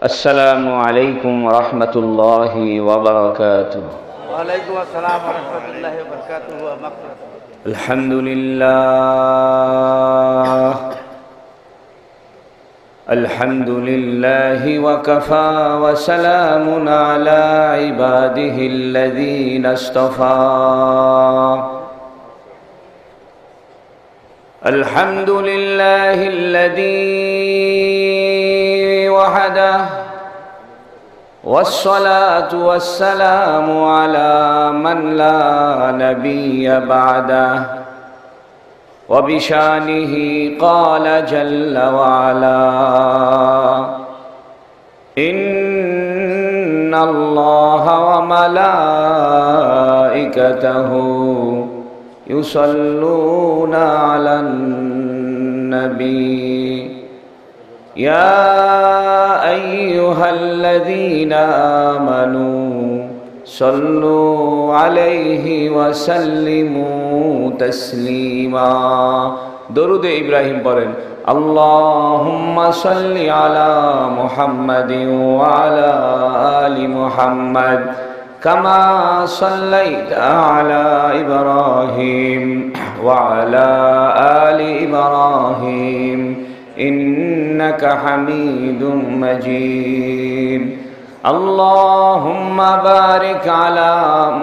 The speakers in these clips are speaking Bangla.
السلام عليكم ورحمة الله وبركاته. وعليكم السلام ورحمة الله وبركاته ومغفرته. الحمد لله وكفى وسلام على عباده الذين اصطفى. الحمد لله الذي وحده والصلاة والسلام على من لا نبي بعده وبشانه قال جل وعلا إن الله وملائكته يصلون على النبي يا أيها الذين آمنوا صلوا عليه وسلموا تسليما. درود إبراهيم পড়েন اللهم صل على محمد وعلى آل محمد كما صليت على إبراهيم وعلى آل إبراهيم إنك حميد مجيد. اللهم بارك على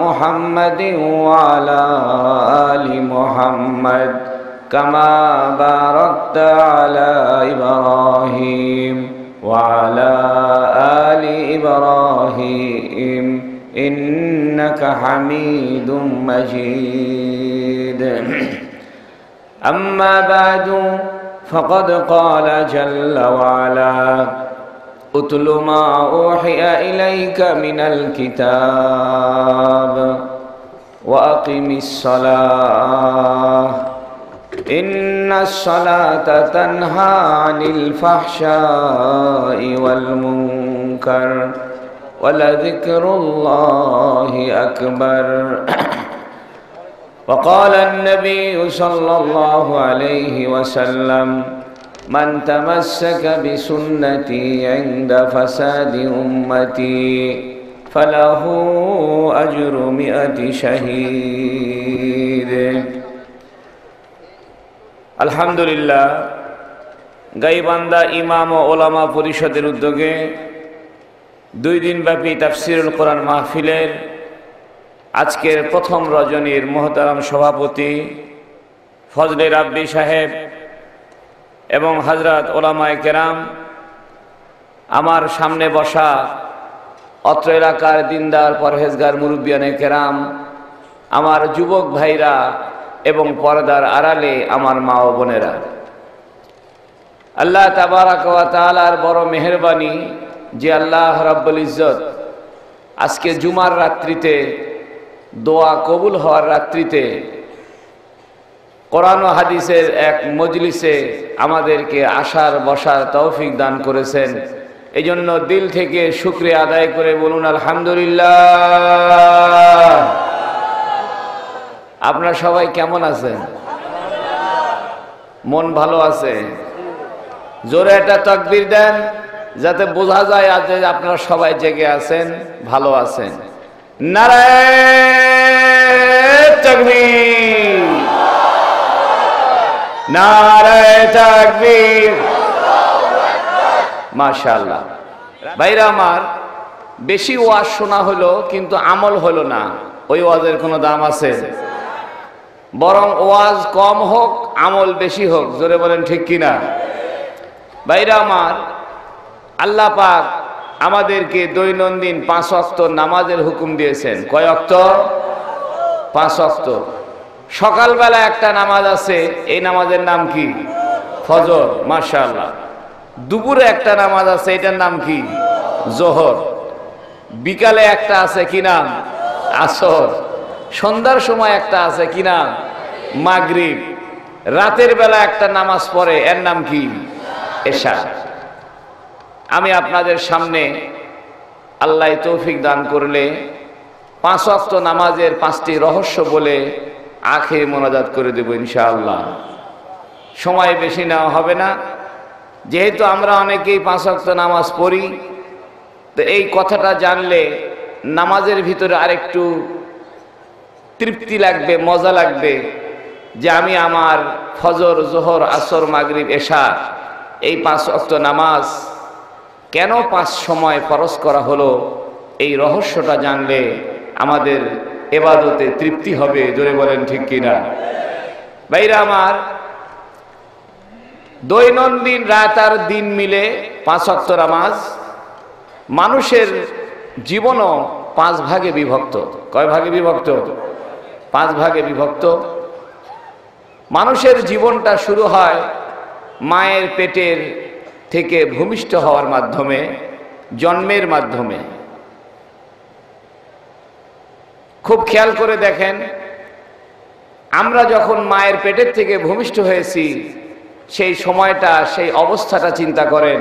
محمد وعلى آل محمد كما باركت على إبراهيم وعلى آل إبراهيم إنك حميد مجيد. أما بعد فقد قال جل وعلا اتل ما أوحي إليك من الكتاب وأقم الصلاة إن الصلاة تنهى عن الفحشاء والمنكر ولذكر الله أكبر. وقال النبي صلى الله عليه وسلم من تمسك بسنتي عند فساد أمتي فله أجر 100 شهيد. আলহামদুলিল্লাহ, গাইবান্ধা ইমাম ও ওলামা পরিষদের উদ্যোগে 2 দিনব্যাপী তাফসিরুল কোরআন মাহফিলের আজকের প্রথম রজনীর মোহতারাম সভাপতি ফজলে রাব্বি সাহেব এবং হযরত ওলামায়ে কেরাম, আমার সামনে বসা অত্র এলাকার দিনদার পরহেজগার মুরব্বিয়ানে কেরাম, আমার যুবক ভাইরা এবং পর্দার আড়ালে আমার মা ও বোনেরা, আল্লাহ তাবারাক ওয়া তাআলার বড় মেহেরবানি যে আল্লাহ রাব্বুল ইজ্জত আজকে জুমার রাত্রিতে, দোয়া কবুল হওয়ার রাত্রিতে, কোরআন ও হাদিসের এক মজলিসে আমাদেরকে আসার বসার তৌফিক দান করেছেন। এই জন্য দিল থেকে শুকরিয়া আদায় করে বলুন আলহামদুলিল্লাহ। আপনারা সবাই কেমন আছেন? মন ভালো আছে? জোরে একটা তাকবীর দেন যাতে বোঝা যায় আজ আপনারা সবাই জেগে আছেন, ভালো আছেন। নারায়ে তাকবীর, নারায়ে তাকবীর, মাশাআল্লাহ। ভাইরা আমার, বেশি ওয়াজ শোনা হলো কিন্তু আমল হলো না, ওই ওয়াজের কোনো দাম আছে? বরং ওয়াজ কম হোক, আমল বেশি হোক। জোরে বলেন ঠিক কিনা? ভাইরা আমার, আল্লাহ পাক আমাদেরকে দৈনন্দিন 5 ওয়াক্ত নামাজের হুকুম দিয়েছেন। কয় ওয়াক্ত? 5 ওয়াক্ত। সকালবেলা একটা নামাজ আছে, এই নামাজের নাম কি? ফজর, মাশাআল্লাহ। দুপুরে একটা নামাজ আছে, এটার নাম কি? জোহর। বিকালে একটা আছে, কি নাম? আসর। সন্ধ্যার সময় একটা আছে, কি নাম? মাগরিব। রাতের বেলা একটা নামাজ পড়ে, এর নাম কি? এশা। আমি আপনাদের সামনে আল্লাহ তৌফিক দান করলে 5 ওয়াক্ত নামাজের 5টি রহস্য বলে আখির মোনাজাত করে দেব ইনশাআল্লাহ। সময় বেশি নেওয়া হবে না, যেহেতু আমরা অনেকেই 5 ওয়াক্ত নামাজ পড়ি, তো এই কথাটা জানলে নামাজের ভিতরে আরেকটু তৃপ্তি লাগবে, মজা লাগবে, যে আমি আমার ফজর, জোহর, আসর, মাগরিব, এশা এই 5 ওয়াক্ত নামাজ কেন 5 সময় ফরজ করা হলো, এই রহস্যটা জানলে আমাদের ইবাদতে তৃপ্তি হবে। জোরে বলেন ঠিক কিনা? ভাইরা আমার, দৈনন্দিন রাত আর দিন মিলে 5 ওয়াক্ত নামাজ মানুষের জীবনও 5 ভাগে বিভক্ত। কয় ভাগে বিভক্ত? 5 ভাগে বিভক্ত। মানুষের জীবনটা শুরু হয় মায়ের পেটের থেকে ভূমিষ্ঠ হওয়ার মাধ্যমে, জন্মের মাধ্যমে। খুব খেয়াল করে দেখেন, আমরা যখন মায়ের পেটের থেকে ভূমিষ্ঠ হয়েছি সেই সময়টা, সেই অবস্থাটা চিন্তা করেন।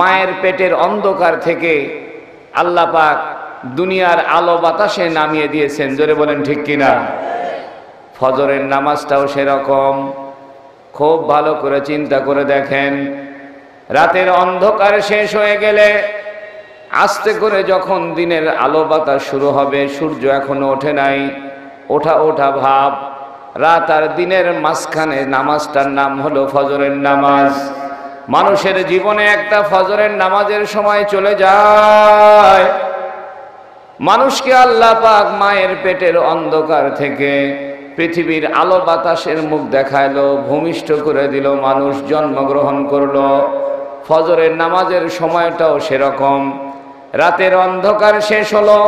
মায়ের পেটের অন্ধকার থেকে আল্লাহ পাক দুনিয়ার আলো বাতাসে নামিয়ে দিয়েছেন। জোরে বলেন ঠিক কিনা? ফজরের নামাজটাও সেরকম। খুব ভালো করে চিন্তা করে দেখেন, রাতের অন্ধকার শেষ হয়ে গেলে আস্তে করে যখন দিনের আলো বাতাস শুরু হবে, সূর্য এখনো ওঠে নাই, ওঠা ওঠা ভাব, রাত আর দিনের মাঝখানে নামাজটার নাম হলো ফজরের নামাজ। মানুষের জীবনে একটা ফজরের নামাজের সময় চলে যায়। মানুষকে আল্লাহ পাক মায়ের পেটের অন্ধকার থেকে পৃথিবীর আলো বাতাসের মুখ দেখাইলো, ভূমিষ্ঠ করে দিল, মানুষ জন্মগ্রহণ করলো। ফজরের নামাজের সময়টাও সেরকম। রাতের অন্ধকার শেষ হলো,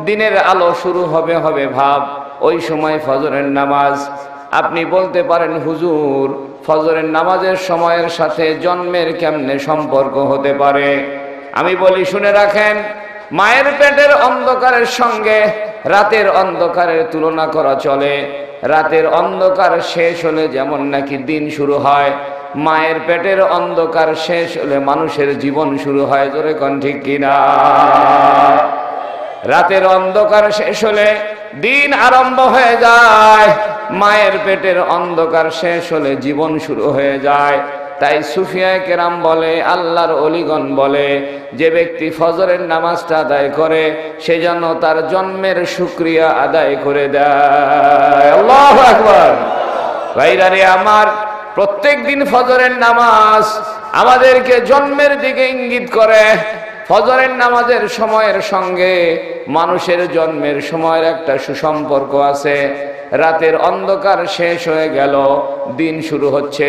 দিনের আলো শুরু হবে ভাব, ওই সময় ফজরের নামাজ। আপনি বলতে পারেন, হুজুর ফজরের নামাজের সময়ের সাথে জন্মের কেমনে সম্পর্ক হতে পারে? আমি বলি, শুনে রাখেন, মায়ের পেটের অন্ধকারের সঙ্গে রাতের অন্ধকারের তুলনা করা চলে। রাতের অন্ধকার শেষ হলে যেমন নাকি দিন শুরু হয়, মায়ের পেটের অন্ধকার শেষ হলে মানুষের জীবন শুরু হয়। জোরে কোন ঠিক কিনা? রাতের অন্ধকার শেষ হলে দিন আরম্ভ হয়ে যায়, মায়ের পেটের অন্ধকার শেষ হলে জীবন শুরু হয়ে যায়। তাই সুফিয়ায়ে কেরাম বলে, আল্লাহর ওলিগণ বলে, যে ব্যক্তি ফজরের নামাজটা আদায় করে সে যেন তার জন্মের শুকরিয়া আদায় করে দেয়। আল্লাহু আকবার। ভাইরা রে আমার, প্রত্যেক দিন ফজরের নামাজ আমাদেরকে জন্মের দিকে ইঙ্গিত করে। ফজরের নামাজের সময়ের সঙ্গে মানুষের জন্মের সময়ের একটা সুসম্পর্ক আছে। রাতের অন্ধকার শেষ হয়ে গেল, দিন শুরু হচ্ছে,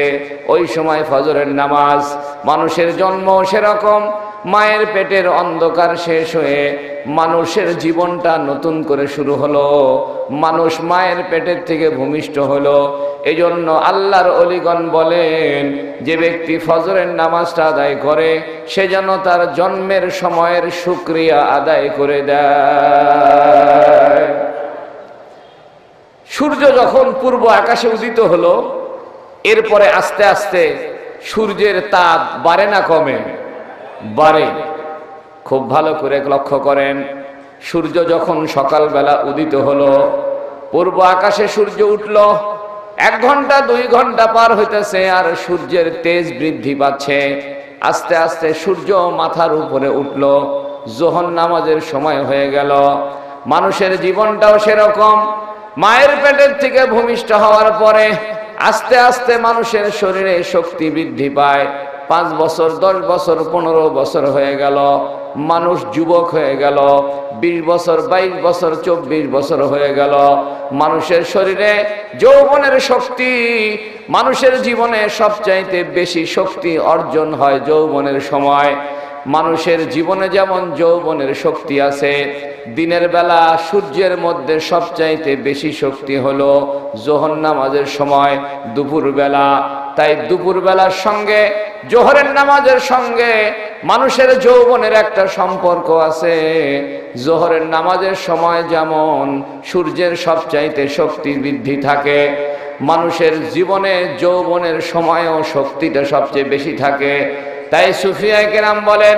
ওই সময় ফজরের নামাজ। মানুষের জন্ম সেরকম, মায়ের পেটের অন্ধকার শেষ হয়ে মানুষের জীবনটা নতুন করে শুরু হলো, মানুষ মায়ের পেটের থেকে ভূমিষ্ঠ হলো। এই জন্য আল্লাহর ওলিগণ বলেন, যে ব্যক্তি ফজরের নামাজটা আদায় করে সে যেন তার জন্মের সময়ের শুকরিয়া আদায় করে দেয়। সূর্য যখন পূর্ব আকাশে উদিত হলো, এরপরে আস্তে আস্তে সূর্যের তাপ বাড়ে না কমে? বাড়ে। খুব ভালো করে লক্ষ্য করেন, সূর্য যখন সকালবেলা উদিত হলো, পূর্ব আকাশে সূর্য উঠল, 1 ঘন্টা 2 ঘন্টা পার হইতেছে আর সূর্যের তেজ বৃদ্ধি পাচ্ছে। আস্তে আস্তে সূর্য মাথার উপরে উঠল, যোহর নামাজের সময় হয়ে গেল। মানুষের জীবনটাও সেরকম। মায়ের পেটের থেকে ভূমিষ্ঠ হওয়ার পরে আস্তে আস্তে মানুষের শরীরে শক্তি বৃদ্ধি পায়। 5 বছর, 10 বছর, 15 বছর হয়ে গেল, মানুষ যুবক হয়ে গেল। 20 বছর, 22 বছর, 24 বছর হয়ে গেল। মানুষের শরীরে যৌবনের শক্তি, মানুষের জীবনে সবচাইতে বেশি শক্তি অর্জন হয় যৌবনের সময়। মানুষের জীবনে যেমন যৌবনের শক্তি আছে, দিনের বেলা সূর্যের মধ্যে সবচাইতে বেশি শক্তি হলো যোহর নামাজের সময়, দুপুর বেলা। তাই দুপুর বেলার সঙ্গে জোহরের নামাজের সঙ্গে মানুষের যৌবনের একটা সম্পর্ক আছে। জোহরের নামাজের সময় যেমন সূর্যের সবচাইতে শক্তি বৃদ্ধি থাকে, মানুষের জীবনে যৌবনের সময়ও শক্তিটা সবচেয়ে বেশি থাকে। তাই সুফিয়ায়ে কেরাম বলেন,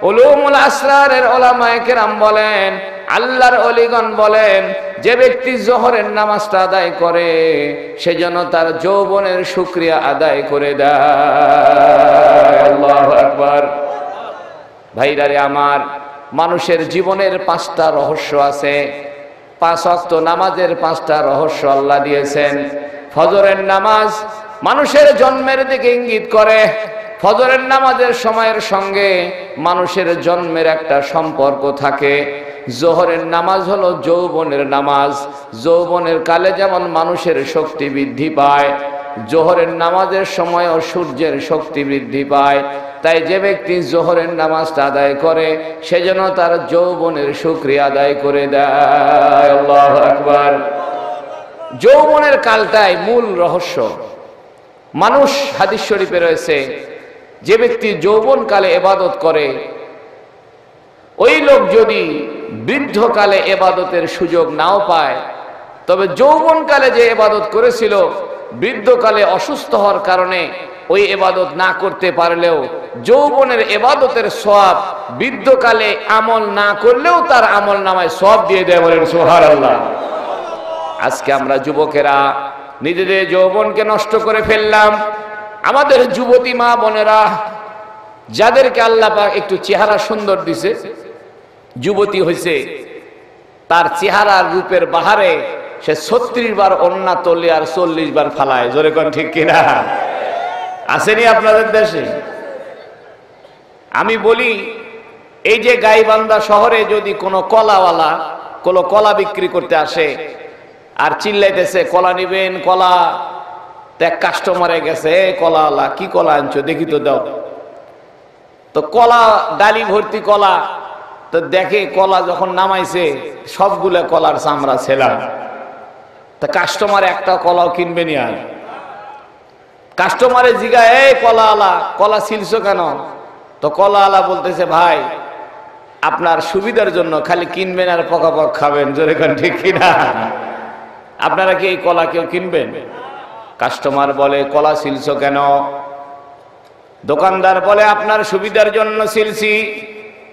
উলুমুল আসরারের উলামায়ে কেরাম বলেন, আল্লাহর ওলিগণ বলেন, যে ব্যক্তি জোহরের নামাজটা আদায় করে সে যেন তার যৌবনের শুকরিয়া আদায় করে দেয়। আল্লাহু আকবার। ভাইরা রে আমার, মানুষের জীবনের 5টা রহস্য আছে। 5 ওয়াক্ত নামাজের 5টা রহস্য আল্লাহ দিয়েছেন। ফজরের নামাজ মানুষের জন্মের দিকে ইঙ্গিত করে। ফজরের নামাজের সময়ের সঙ্গে মানুষের জন্মের একটা সম্পর্ক থাকে। জোহরের নামাজ হলো যৌবনের নামাজ। যৌবনের কালে যেমন মানুষের শক্তি বৃদ্ধি পায়, জোহরের নামাজের সময়ও সূর্যের শক্তি বৃদ্ধি পায়। তাই যে ব্যক্তি জোহরের নামাজটা আদায় করে সে যেন তার যৌবনের শুকরিয়া আদায় করে দেয়। আল্লাহু আকবার। যৌবনের কালটাই মূল রহস্য। মানুষ, হাদিস শরীফে রয়েছে, যে ব্যক্তি যৌবনকালে ইবাদত করে ওই লোক যদি বৃদ্ধকালে ইবাদতের সুযোগ নাও পায়, তবে যৌবনকালে যে ইবাদত করেছিল বৃদ্ধকালে অসুস্থ হওয়ার কারণে ওই ইবাদত না করতে পারলেও যৌবনের ইবাদতের সওয়াব বৃদ্ধকালে আমল না করলেও তার আমল নামায় সওয়াব দিয়ে দেয়। বলেন সুবহানাল্লাহ। আজকে আমরা যুবকেরা নিজেদের যৌবনকে নষ্ট করে ফেললাম। আমাদের যুবতী মা বোনেরা যাদেরকে আল্লাহ পাক একটু চেহারা সুন্দর দিছে, যুবতী হয়েছে, তার চেহারার রূপের বাহারে সে 36 বার ওড়না তোলে আর 40 বার ফালায়। জোরে কোন ঠিক কিনা? আসেনি আপনাদের দেশে? আমি বলি, এই যে গাইবান্ধা শহরে যদি কোনো কলাওয়ালা কোনো কলা বিক্রি করতে আসে আর চিল্লাইতেছে কলা নিবেন কলা, এক কাস্টমারে গেছে, কলাওয়ালা কি কলা আনছো দেখি তো দাও, তো কলা ডালি ভর্তি কলা, তো দেখে কলা যখন নামাইছে সবগুলো কলার চামড়া ছেলা। তা কাস্টমার একটা কলাও কিনবে নি। আর কাস্টমারে জিগায়, এই কলাওয়ালা কলা ছিলছো কেন? তো কলাওয়ালা বলতেছে, ভাই আপনার সুবিধার জন্য খালি কিনবেন আর পকাপক খাবেন। জোরে কোন ঠিক কিনা? আপনারা কি এই কলা কেউ কিনবেন? কাস্টমার বলে, কলা ছিলছো কেন? দোকানদার বলে, আপনার সুবিধার জন্য ছিলছি।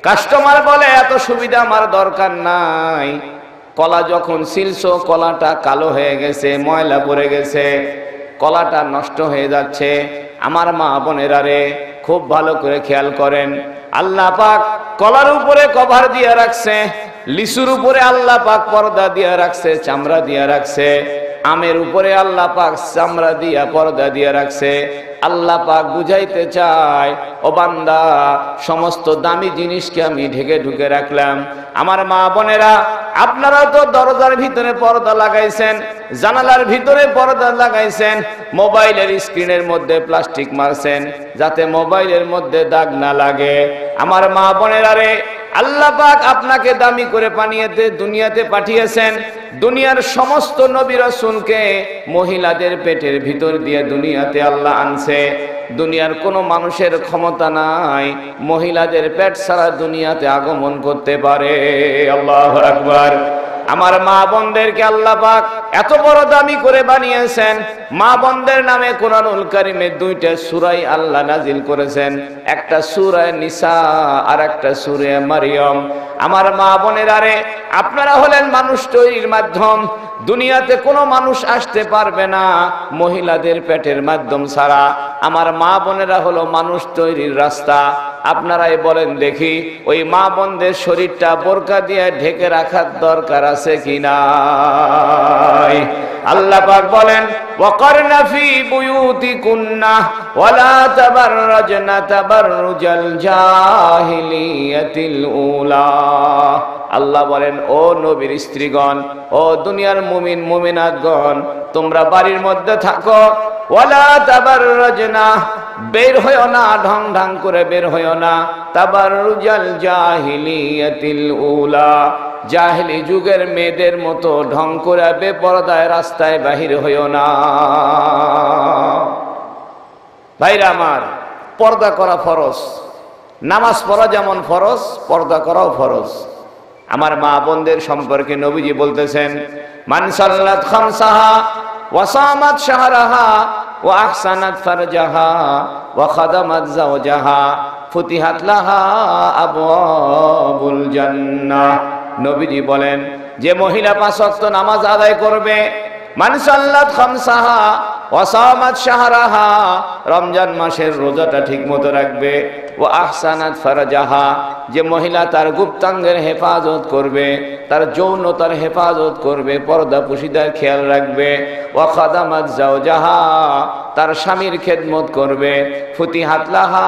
কাস্টমার বলে, এত সুবিধা আমার দরকার নাই। কলা যখন ছিলছো কলাটা কালো হয়ে গেছে, ময়লা পড়ে গেছে, কলাটা নষ্ট হয়ে যাচ্ছে। আমার মা বোনেরা রে, খুব ভালো করে খেয়াল করেন, আল্লাহ পাক কলার উপরে কভার দিয়ে রাখছে, লিচুর উপরে আল্লাহ পাক পর্দা দিয়ে রাখছে, চামড়া দিয়ে রাখছে, আমের উপরে আল্লাহ পাক চামড়া দিয়া পর্দা দিয়ে রাখছে। আল্লাহ পাক বুঝাইতে চায়, ও বান্দা, সমস্ত দামি জিনিসকে আমি ঢেকে ঢুকে রাখলাম। আমার মা বোনেরা, আপনারা তো দরজার ভিতরে পর্দা লাগাইছেন, জানালার ভিতরে পর্দা লাগাইছেন, মোবাইলের স্ক্রিনের মধ্যে প্লাস্টিক মারছেন যাতে মোবাইলের মধ্যে দাগ না লাগে। আমার মা বোনেরা রে, আল্লাহ পাক আপনাকে দামি করে দুনিয়াতে পাঠিয়েছেন। দুনিয়ার সমস্ত নবী রাসূলকে মহিলাদের পেটের ভিতর দিয়ে দুনিয়াতে আল্লাহ আনছে। দুনিয়ার কোনো মানুষের ক্ষমতা নাই মহিলাদের পেট ছাড়া দুনিয়াতে আগমন করতে পারে। আল্লাহু আকবার। আমার মা বোনদেরকে আল্লাহ পাক এত বড় দামি করে বানিয়েছেন। মা বোনদের নামে কোরআনুল কারীমে 2টা সূরা আল্লাহ নাজিল করেছেন, একটা সূরা নিসা আর একটা সূরা মারইয়াম। আমার মা বোনেরা রে, আপনারা হলেন মানুষ তৈরির মাধ্যম। দুনিয়াতে কোনো মানুষ আসতে পারবে না মহিলাদের পেটের মাধ্যম ছাড়া। আমার মা বোনেরা হলো মানুষ তৈরির রাস্তা। আপনারাই বলেন দেখি, ওই মা বোনদের শরীরটা বোরকা দিয়ে ঢেকে রাখার দরকার আছে কিনা? আল্লাহ পাক বলেন, ওয়াকারনা ফি বুয়ুতিকুন্না ওয়ালা তাবাররাজনা তাবাররুজাল জাহিলিয়াতিল উলা। আল্লাহ বলেন, ও নবীর স্ত্রীগণ, ও দুনিয়ার মুমিন মুমিনাতগণ, তোমরা বাড়ির মধ্যে থাকো। ওয়ালা তাবাররাজনা, বের হইও না, ঢং ঢং করে বের হইও না। তাবাররুজাল জাহিলিয়াতিল উলা, জাহেলি যুগের মেয়েদের মতো ঢং করে বেপরদায় রাস্তায় বাহির হইও না। ভাইরা আমার, পর্দা করা ফরজ। নামাজ পড়া যেমন ফরজ, পর্দা করাও ফরজ। আমার মা বোনদের সম্পর্কে নবীজি বলতেছেন, মান সাল্লাত খামসাহা ওয়া সামাত শাহরাহা ওয়া আহসানাত ফারজাহা ওয়া খাদামাত যাওজাহা ফুতিহাত লাহা আবওয়াবুল জান্নাহ। নবীজি বলেন, যে মহিলা 5 ওয়াক্ত নামাজ আদায় করবে, মান সাল্লাত খামসাহা ওয়া সামাত শাহরাহা, রমজান মাসের রোজাটা ঠিক মতো রাখবে, ও আহসানাত ফারজাহা, যে মহিলা তার গুপ্তাঙ্গের হেফাজত করবে, তার যৌনতার হেফাজত করবে, পর্দা পুশিদার খেয়াল রাখবে, ওয়া খাদামাত জাওজাহা, তার স্বামীর খেদমত করবে, ফুতিহাত লাহা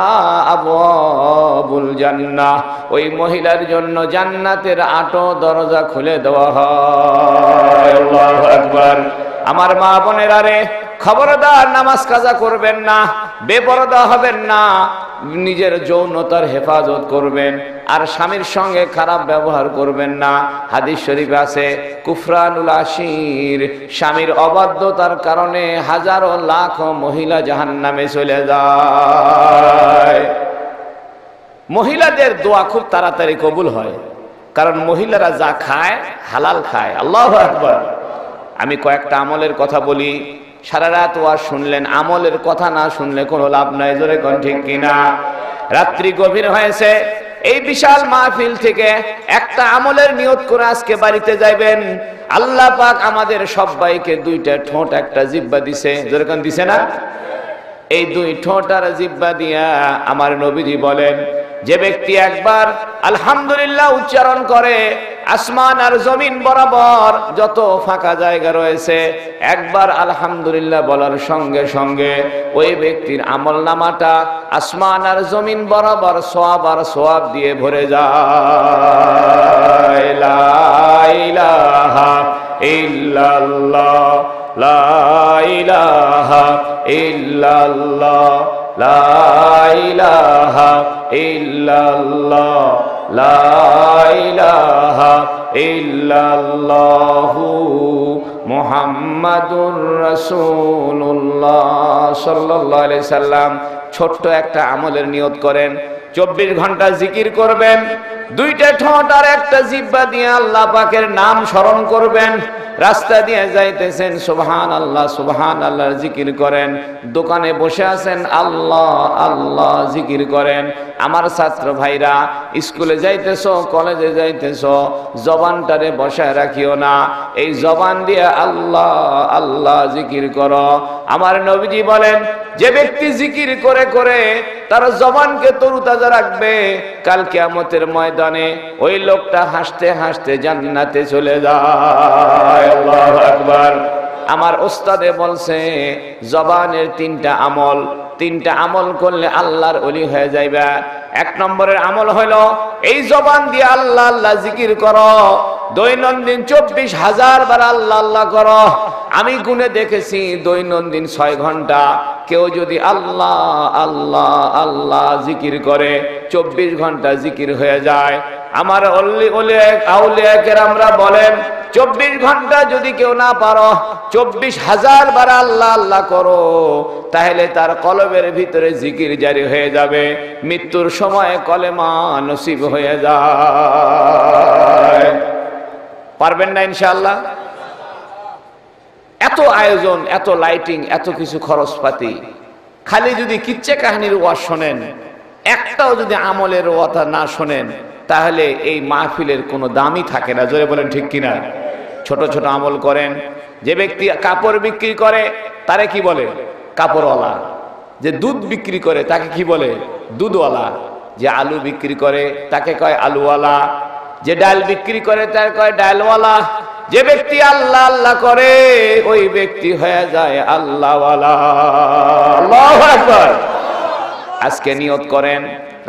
আবওয়াবুল জান্নাহ, ওই মহিলার জন্য জান্নাতের 8 দরজা খুলে দেওয়া হয়। আল্লাহু আকবার। আমার মা বোনেরা রে, খবরদার নামাজ কাজা করবেন না, বেপরদা হবেন না, নিজের যৌনতার হেফাজত করবেন, আর স্বামীর সঙ্গে খারাপ ব্যবহার করবেন না। হাদিস শরীফে আছে কুফরানুল আশির, স্বামীর অবাধ্যতার কারণে হাজারো লাখ মহিলা জাহান্নামে চলে যায়। মহিলাদের দোয়া খুব তাড়াতাড়ি কবুল হয়, কারণ মহিলারা যা খায় হালাল খায়। আল্লাহু আকবার। আমি কয়েকটা আমলের কথা বলি, সারা রাত ওয়াজ শুনলেন, আমলের কথা না শুনলে কোনো লাভ নাই। জোরে কোন ঠিক কিনা? রাত্রি গভীর হয়েছে, এই বিশাল মাহফিল থেকে একটা আমলের নিয়ত করে আজকে বাড়িতে যাইবেন। আল্লাহ পাক আমাদের সবাইকে 2টা ঠোঁট, একটা জিহ্বা দিছে। জোরে কোন দিছে না? এই 2 ঠোঁট আর জিহ্বা দিয়া আমার নবীজি বলেন, যে ব্যক্তি একবার আলহামদুলিল্লাহ উচ্চারণ করে, আসমান আর জমিন বরাবর যত ফাঁকা জায়গা রয়েছে, একবার আলহামদুলিল্লাহ বলার সঙ্গে সঙ্গে ওই ব্যক্তির আমল নামাটা আসমান আর জমিন বরাবর সওয়াব আর সওয়াব দিয়ে ভরে যায়। লা ইলাহা ইল্লাল্লাহ, লা ইলাহা ইল্লাল্লাহ, লা ইলাহা ইল্লাল্লাহ, লা ইলাহা ইল্লাল্লাহু মুহাম্মাদুর রাসূলুল্লাহ সাল্লাল্লাহু আলাইহি সাল্লাম। ছোট্ট একটা আমলের নিয়ত করেন, 24 ঘন্টা জিকির করবেন, 2টা ঠোঁট আর একটা জিহ্বা দিয়ে আল্লাহ পাকের নাম স্মরণ করবেন। রাস্তা দিয়ে যাইতেছেন সুবহানাল্লাহ সুবহানাল্লাহর জিকির করেন, দোকানে বসে আছেন আল্লাহ আল্লাহ জিকির করেন। আমার ছাত্র ভাইরা, স্কুলে যাইতেছো, কলেজে যাইতেছো, জবানটারে বসায় রাখিও না, এই জবান দিয়ে আল্লাহ আল্লাহ জিকির করো। আমার নবীজি বলেন, যে ব্যক্তি জিকির করে করে তার জবানকে তরুতাজা রাখবে, কাল কিয়ামতের ময়দানে ওই লোকটা হাসতে হাসতে জান্নাতে চলে যায়। আল্লাহু আকবার। আমার ওস্তাদে বলছে, জবানের 3টা আমল, 3টা আমল করলে আল্লাহর ওলি হয়ে যাইবা। 1 নম্বরের আমল হলো এই জবান দিয়ে আল্লাহ আল্লাহ জিকির করো, দৈনন্দিন 24,000 বার আল্লাহ আল্লাহ করো। আমি গুনে দেখেছি দৈনন্দিন 6 ঘন্টা কেউ যদি আল্লাহ আল্লাহ আল্লাহ জিকির করে, 24 ঘন্টা জিকির হয়ে যায়। আমার আউলিয়া কেরামরা বলেন, 24 ঘন্টা যদি কেউ না পারো, 24,000 বার আল্লাহ আল্লাহ করো, তাহলে তার কলবের ভিতরে জিকির জারি হয়ে যাবে, মৃত্যুর সময় কলেমা নসিব হয়ে যায়। পারবেন না ইনশাআল্লাহ? এত আয়োজন, এত লাইটিং, এত কিছু খরচপাতি, খালি যদি কিচ্ছা কাহিনীর ওয়াজ শোনেন, একটাও যদি আমলের কথা না শোনেন, তাহলে এই মাহফিলের কোনো দামই থাকে না। জোরে বলেন ঠিক কিনা? ছোট ছোট আমল করেন। যে ব্যক্তি কাপড় বিক্রি করে তারে কি বলে? কাপড়ওয়ালা। যে দুধ বিক্রি করে তাকে কি বলে? দুধওয়ালা। যে আলু বিক্রি করে তাকে কয় আলুওয়ালা। যে ডাল বিক্রি করে তাকে কয় ডালওয়ালা। যে ব্যক্তি আল্লাহ আল্লাহ করে ওই ব্যক্তি হয়ে যায় আল্লাহওয়ালা। আল্লাহু আকবার। আজকে নিয়ত করেন,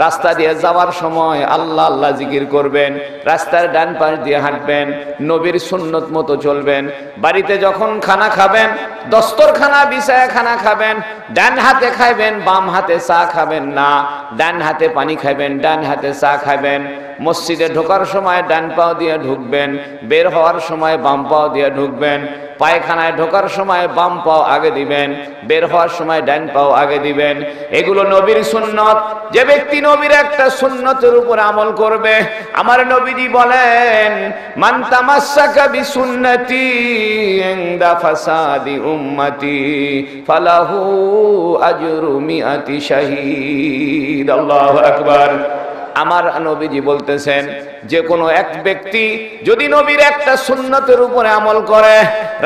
রাস্তা দিয়ে যাওয়ার সময় আল্লাহ আল্লাহ জিকির করবেন, রাস্তার ডান পাশ দিয়ে হাঁটবেন, নবীর সুন্নত মতো চলবেন। বাড়িতে যখন খানা খাবেন, দস্তরখানা বিছায় খানা খাবেন, ডান হাতে খাইবেন, বাম হাতে চা খাবেন না। ডান হাতে পানি খাবেন, ডান হাতে চা খাবেন। মসজিদে ঢোকার সময় ডান পাও দিয়ে ঢুকবেন, বের হওয়ার সময় বাম পাও দিয়ে ঢুকবেন। পায়খানায় ঢোকার সময় বাম পাও আগে দিবেন, বের হওয়ার সময় ডান পাও আগে দিবেন। এগুলো নবীর সুন্নত। যে ব্যক্তি নবীর একটা সুন্নতের উপর আমল করবে, আমার নবীজি বলেন, মান তামাসসাকা বিসুন্নতি ইনদা ফাসাদি উম্মতি ফালাহু আজরু মিআতি শাহীদ। আল্লাহু আকবার। আমার নবীজি বলতেছেন, যে কোনো এক ব্যক্তি যদি নবীর একটা সুন্নতের উপরে আমল করে,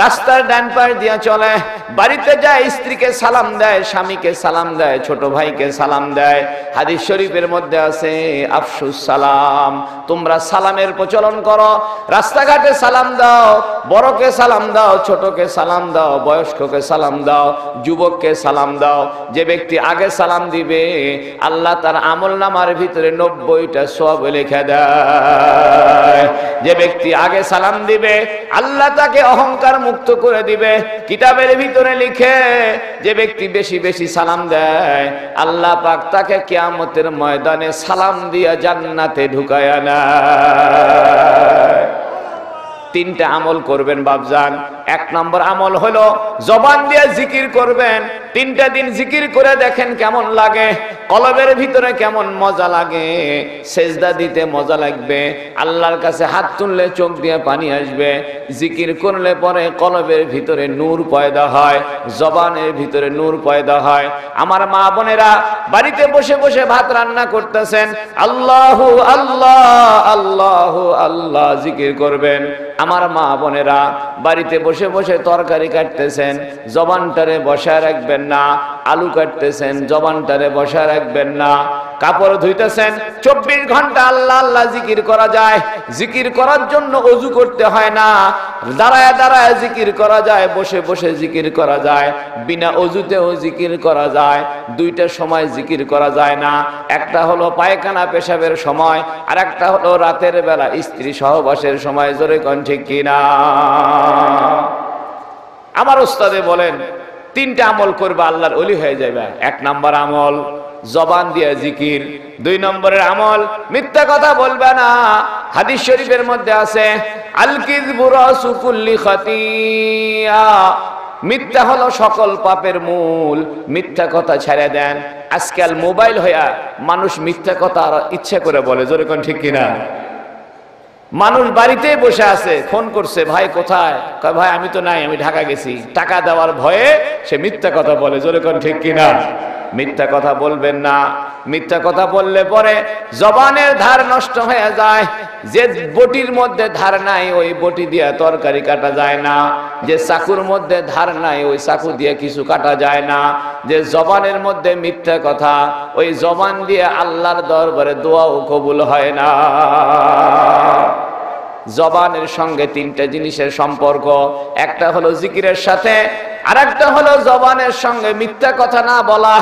রাস্তার ডান পাশ দিয়ে চলে, বাড়িতে যায় স্ত্রীকে সালাম দেয়, স্বামীকে সালাম দেয়, ছোট ভাইকে সালাম দেয়, হাদিস শরীফের মধ্যে আছে আফসুস সালাম, তোমরা সালামের প্রচলন করো, রাস্তাঘাটে সালাম দাও, বড়কে সালাম দাও, ছোটকে সালাম দাও, বয়স্ককে সালাম দাও, যুবককে সালাম দাও। যে ব্যক্তি আগে সালাম দিবে আল্লাহ তার আমলনামার ভিতরে 90টা সওয়াব লিখে দেয়। যে ব্যক্তি আগে সালাম দিবে আল্লাহ তাকে অহংকার মুক্ত করে দিবে। কিতাবের ভিতরে লিখে যে ব্যক্তি বেশি বেশি সালাম দেয় আল্লাহ পাক তাকে কিয়ামতের ময়দানে সালাম দিয়া জান্নাতে ঢুকায় না। তিনটা আমল করবেন বাপজান। এক নম্বর আমল হলো জবান দিয়ে জিকির করবেন। 3টা দিন জিকির করে দেখেন কেমন লাগে, কলবের ভিতরে কেমন মজা লাগে, সেজদা দিতে মজা লাগবে, আল্লাহর কাছে হাত তুললে চোখ দিয়ে পানি আসবে, জিকির করলে পরে কলবের ভিতরে নূর পয়দা হয়, জবানের ভিতরে নূর পয়দা হয়। আমার মা বোনেরা বাড়িতে বসে বসে ভাত রান্না করতেছেন, আল্লাহু আল্লাহ আল্লাহু আল্লাহ জিকির করবেন। আমার মা বোনেরা বাড়িতে বসে বসে তরকারি কাটতেছেন, জবানটারে বসায় রাখবেন না, আলু কাটতেছেন, জবানটারে বসায় রাখবেন না, কাপড় ধুইতেছেন, 24 ঘন্টা আল্লাহ আল্লাহ জিকির করা যায়। জিকির করার জন্য ওযু করতে হয় না, দাঁড়ায় দাঁড়ায় জিকির করা যায়, বসে বসে জিকির করা যায়, বিনা ওযুতেও জিকির করা যায়। 2টা সময় জিকির করা যায় না, একটা হলো পায়খানা পেশাবের সময়, আর একটা হলো রাতের বেলা স্ত্রী সহবাসের সময়। জোরে কোন ঠিক কিনা? আমার উস্তাদে বলেন 3টা আমল করবে আল্লাহর ওলি হয়ে যাবে। 1 নম্বর আমল জবান দিয়ে জিকির। 2 নম্বরের আমল মিথ্যা কথা বলবে না। হাদিস শরীফের মধ্যে আছে আল কিযবু রাসু কুল্লি খাতিয়া, মিথ্যা হলো সকল পাপের মূল। মিথ্যা কথা ছেড়ে দেন। আজকাল মোবাইল হইয়া মানুষ মিথ্যা কথা আর ইচ্ছা করে বলে। জোরে কোন ঠিক কিনা? মানুষ বাড়িতেই বসে আছে, ফোন করছে, ভাই কোথায়? কয় ভাই আমি তো নাই, আমি ঢাকা গেছি। টাকা দেওয়ার ভয়ে সে মিথ্যা কথা বলে। জোরে কোন ঠিক কিনা? মিথ্যা কথা বলবেন না। মিথ্যা কথা বললে পরে জবানের ধার নষ্ট হয়ে যায়। যে বটির মধ্যে ধার নাই ওই বটি দিয়ে তরকারি কাটা যায় না, যে চাকুর মধ্যে ধার নাই ওই চাকু দিয়ে কিছু কাটা যায় না। যে জবানের মধ্যে মিথ্যা কথা, ওই জবান দিয়ে আল্লাহর দরবারে দোয়াও কবুল হয় না। জবানের সঙ্গে 3টা জিনিসের সম্পর্ক। একটা হলো জিকিরের সাথে, আরেকটা হলো জবানের সঙ্গে মিথ্যা কথা না বলা।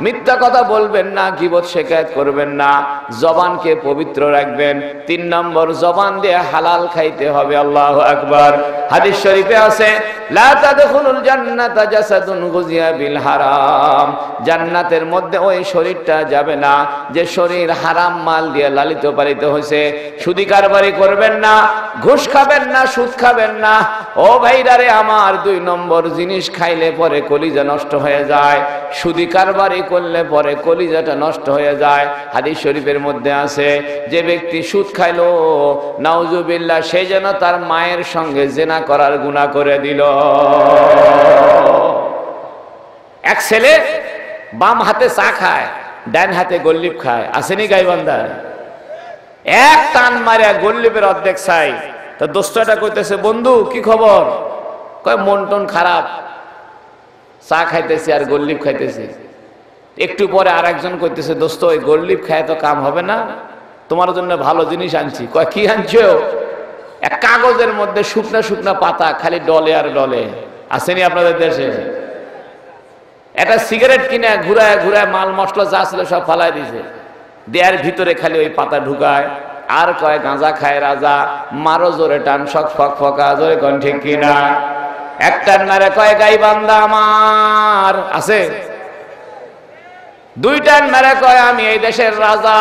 মিথ্যা কথা বলবেন না, গীবত শিকায়ত করবেন না, জবানকে পবিত্র রাখবেন। 3 নম্বর জবান দিয়ে হালাল খাইতে হবে। আল্লাহু আকবার। হাদিস শরীফে আছে লা তাদখুলুল জান্নাতা জাসাদুন গুজিয়া বিল হারাম, জান্নাতের মধ্যে ওই শরীরটা যাবে না যে শরীর হারাম মাল দিয়ে লালিত পালিত হয়েছে। সুদি কারবারি করবেন না, ঘুষ খাবেন না, সুদ খাবেন না। ও ভাইরারে আমার, 2 নম্বর জিনিস খাইলে পরে কলিজা নষ্ট হয়ে যায়। সুদি কারবারি করলে পরে কলিজাটা নষ্ট হয়ে যায়। হাদিস শরীফের মধ্যে আছে যে ব্যক্তি সুদ খাইলো নাউজুবিল্লাহ, সে যেন তার মায়ের সঙ্গে জেনা করার গুনাহ করে দিল। এক ছেলে বাম হাতে চা খায়, ডান হাতে গোল্লিপ খায়। আসেনি গাইবান্ধা? এক টান মারিয়া গোল্লিপের অর্ধেক চাই। তো দোস্তটা কইতেছে, বন্ধু কি খবর? কয় মন টন খারাপ, চা খাইতেছি আর গোল্লিপ খাইতেছি। একটু পরে আরেকজন কইতেছে, দোস্ত ওই গোল্লিপ খায় তো কাম হবে না, তোমার জন্য ভালো জিনিস আনছি। কয় কি আনছো? এক কাগজের মধ্যে শুকনা শুকনা পাতা, খালি ডলে আর ডলে। আসেনি আপনাদের দেশে? একটা সিগারেট কিনে ঘুরায় ঘুরায় মাল মশলা যা ছিল সব ফালাই দিছে, দেয়ার ভিতরে খালি ওই পাতা ঢুকায়। আর কয় গাঁজা খায় রাজা, মারো জোরে টান শক ফক ফকা। জোরে কোন ঠিক কিনা? একটার নারে কয় গাইবান্ধা আমার আছে, 2টার নারে কয় আমি এই দেশের রাজা।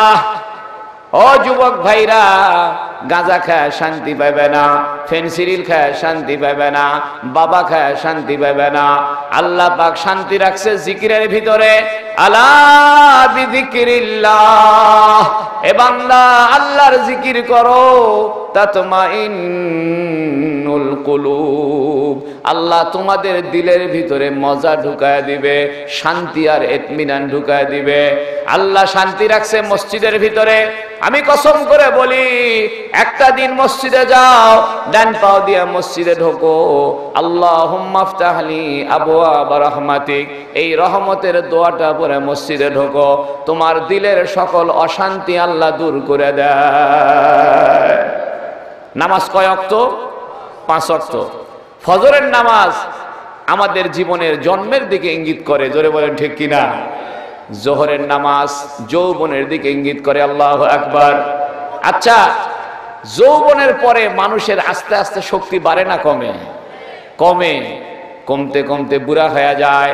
ও যুবক ভাইরা, গাঁজা খায় শান্তি পাবে না, ফেনসিডিল খায় শান্তি পাবে না, বাবা খায় শান্তি পাবে না। আল্লাহ পাক শান্তি রাখছে জিকিরের ভিতরে। আলা বিযিকিরিল্লাহ, এ বান্দা আল্লাহর জিকির করো, তাতমাইন্নুল কুলুব, আল্লাহ তোমাদের দিলের ভিতরে মজা ঢুকায় দিবে, শান্তি আর ইতমিনান ঢুকায় দিবে। আল্লাহ শান্তি রাখছে মসজিদের ভিতরে। আমি কসম করে বলি, একটা দিন মসজিদে যাও, ডান পাও দিয়ে মসজিদে ঢোকো, আল্লাহুম্মা আফতাহলি আবওয়াব রাহমাতিক, এই রহমতের দোয়াটা পড়ে মসজিদে ঢোকো, তোমার দিলের সকল অশান্তি আল্লাহ দূর করে দেয়। নামাজ কয় ওয়াক্ত? 5 ওয়াক্ত। ফজরের নামাজ আমাদের জীবনের জন্মের দিকে ইঙ্গিত করে, জোরে বলেন ঠিক কিনা? জোহরের নামাজ যৌবনের দিকে ইঙ্গিত করে। আল্লাহু আকবার। আচ্ছা, যৌবনের পরে মানুষের আস্তে আস্তে শক্তি বাড়ে না কমে? কমে। কমতে কমতে বুড়া হয়ে যায়।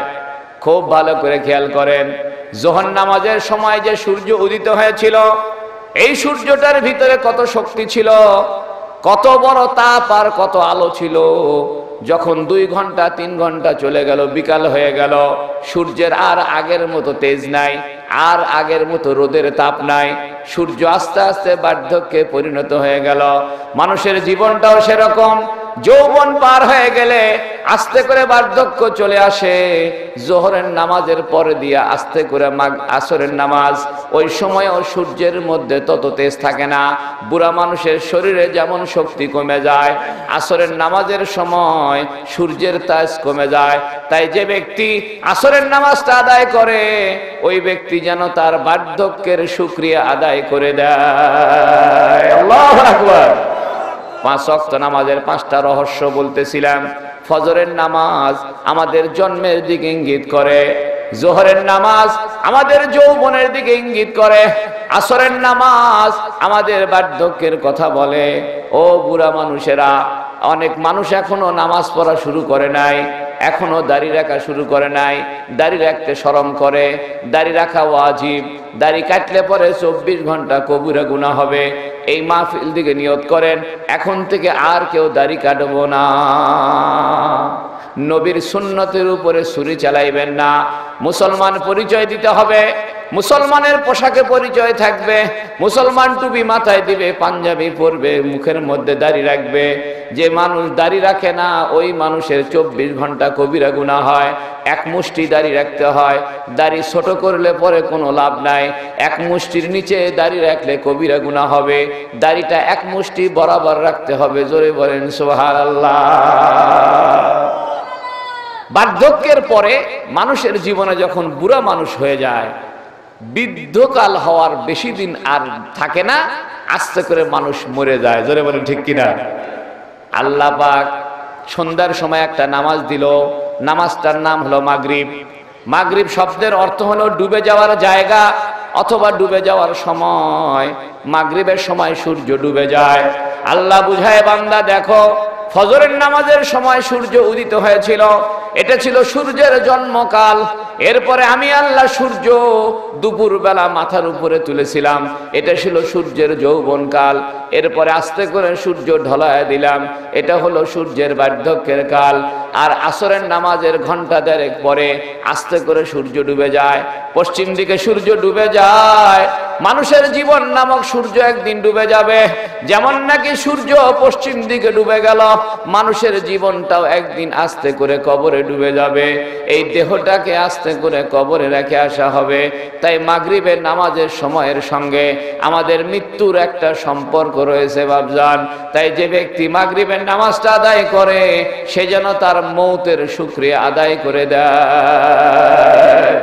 খুব ভালো করে খেয়াল করেন, যোহর নামাজের সময় যে সূর্য উদিত হয়েছিল, এই সূর্যটার ভিতরে কত শক্তি ছিল, কত বড় তাপ আর কত আলো ছিল। যখন 2 ঘন্টা 3 ঘন্টা চলে গেল, বিকাল হয়ে গেল, সূর্যের আর আগের মতো তেজ নাই, আর আগের মতো রোদের তাপ নাই। সূর্য আস্তে আস্তে বার্ধক্যে পরিণত হয়ে গেল। মানুষের জীবনটাও সেরকম। যৌবন পার হয়ে গেলে আস্তে করে বার্ধক্য চলে আসে। যোহরের নামাজের পরে দিয়ে আস্তে করে আসরের নামাজ, ওই সময়ও সূর্যের মধ্যে তত তেজ থাকে না। বুড়া মানুষের শরীরে যেমন শক্তি কমে যায়, আসরের নামাজের সময় সূর্যের তেজ কমে যায়। তাই যে ব্যক্তি আসরের নামাজটা আদায় করে, ওই ব্যক্তি যেন তার বার্ধক্যের শুকরিয়া আদায় করে দেয়। আল্লাহু আকবার। 5 ওয়াক্ত নামাজের 5টা রহস্য বলতেছিলাম। ফজরের নামাজ আমাদের জন্মের দিকে ইঙ্গিত করে, যোহরের নামাজ আমাদের যৌবনের দিকে ইঙ্গিত করে, আসরের নামাজ আমাদের বার্ধক্যের কথা বলে। ও বুড়া মানুষেরা, অনেক মানুষ এখনো নামাজ পড়া শুরু করে নাই, এখনো দাড়ি রাখা শুরু করে নাই। দাড়ি রাখতে শরম করে। দাড়ি রাখা ওয়াজিব। দাড়ি কাটলে পরে 24 ঘন্টা কবিরা গুনাহ হবে। এই মাহফিল দিকে নিয়ত করেন, এখন থেকে আর কেউ দাড়ি কাটবো না। নবীর সুন্নতের উপরে ছুরি চালাইবেন না। মুসলমান পরিচয় দিতে হবে, মুসলমানের পোশাকে পরিচয় থাকবে। মুসলমান টুপি মাথায় দিবে, পাঞ্জাবি পরবে, মুখের মধ্যে দাড়ি রাখবে। যে মানুষ দাড়ি রাখে না, ওই মানুষের 24 ঘন্টা কবিরা গুনাহ হয়। এক মুষ্টি দাড়ি রাখতে হয়। দাড়ি ছোট করলে পরে কোনো লাভ নাই। এক মুষ্টির নিচে দাড়ি রাখলে কবিরা গুনাহ হবে। দাড়িটা এক মুষ্টি বরাবর রাখতে হবে। জোরে বলেন সুবহানাল্লাহ। বার্ধক্যের পরে মানুষের জীবনে যখন বুড়া মানুষ হয়ে যায়, বৃদ্ধকাল হওয়ার বেশি দিন আর থাকে না, আস্তে করে মানুষ মরে যায়। জোরে বলেন ঠিক কিনা? আল্লাহ পাক সন্ধ্যার সময় একটা নামাজ দিল, নামাজটার নাম হলো মাগরিব। মাগরিব শব্দের অর্থ হলো ডুবে যাওয়ার জায়গা অথবা ডুবে যাওয়ার সময়। মাগরিবের সময় সূর্য ডুবে যায়। আল্লাহ বুঝায়, বান্দা দেখো, ফজরের নামাজের সময় সূর্য উদিত হয়েছিল, এটা ছিল সূর্যের জন্মকাল। এরপরে আমি আল্লাহ সূর্য দুপুর বেলা মাথার উপরে তুলেছিলাম, এটা ছিল সূর্যের যৌবনকাল। এরপরে আস্তে করে সূর্য ঢলায় দিলাম, এটা হলো সূর্যের বার্ধক্যের কাল। আর আসরের নামাজের ঘন্টা 1.5 পরে আস্তে করে সূর্য ডুবে যায়, পশ্চিম দিকে সূর্য ডুবে যায়। মানুষের জীবন নামক সূর্য একদিন ডুবে যাবে। যেমন নাকি সূর্য পশ্চিম দিকে ডুবে গেল, মানুষের জীবনটাও একদিন আস্তে করে কবরে ডুবে যাবে। এই দেহটাকে আস্তে করে কবরে রেখে আসা হবে। তাই মাগরিবের নামাজের সময়ের সঙ্গে আমাদের মৃত্যুর একটা সম্পর্ক রয়েছে বাপজান। তাই যে ব্যক্তি মাগরিবের নামাজটা আদায় করে, সে যেন তার মৌতের শুকরিয়া আদায় করে দেয়।